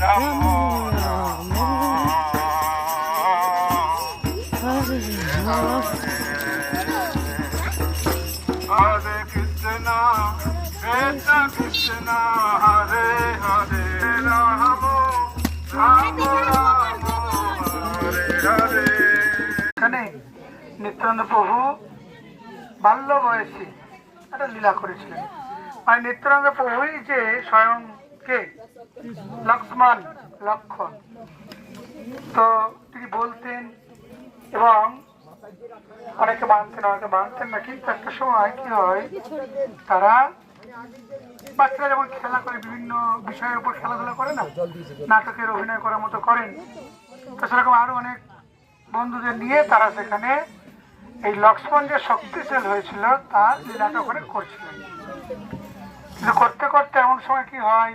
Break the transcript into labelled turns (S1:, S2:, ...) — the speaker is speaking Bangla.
S1: রাম রাম হরে রাম
S2: হরে কৃষ্ণ কৃষ্ণ কৃষ্ণ হরে হরে রাম রাম রাম হরে হরে। এখানে নিত্যানন্দ প্রভু বাল্য বয়সে একটা লীলা করেছিলেন। মানে নিত্যানন্দ প্রভুই যে স্বয়ং কে লক্ষ্মণ লক্ষণ, তো তিনি বলতেন এবং অনেকে মানতেন অনেকে মানতেন না। কিন্তু একটা সময় কি হয়, তারা বাচ্চারা যেমন খেলা করে বিভিন্ন বিষয়ের উপর খেলাধুলা করে না, নাটকের অভিনয় করার মতো করেন, তো সেরকম আরো অনেক বন্ধুদের নিয়ে তারা সেখানে এই লক্ষ্মণ যে শক্তিশাল হয়েছিল তার লীলাটা ওখানে করছিলেন। কিন্তু করতে করতে এমন সময় কি হয়,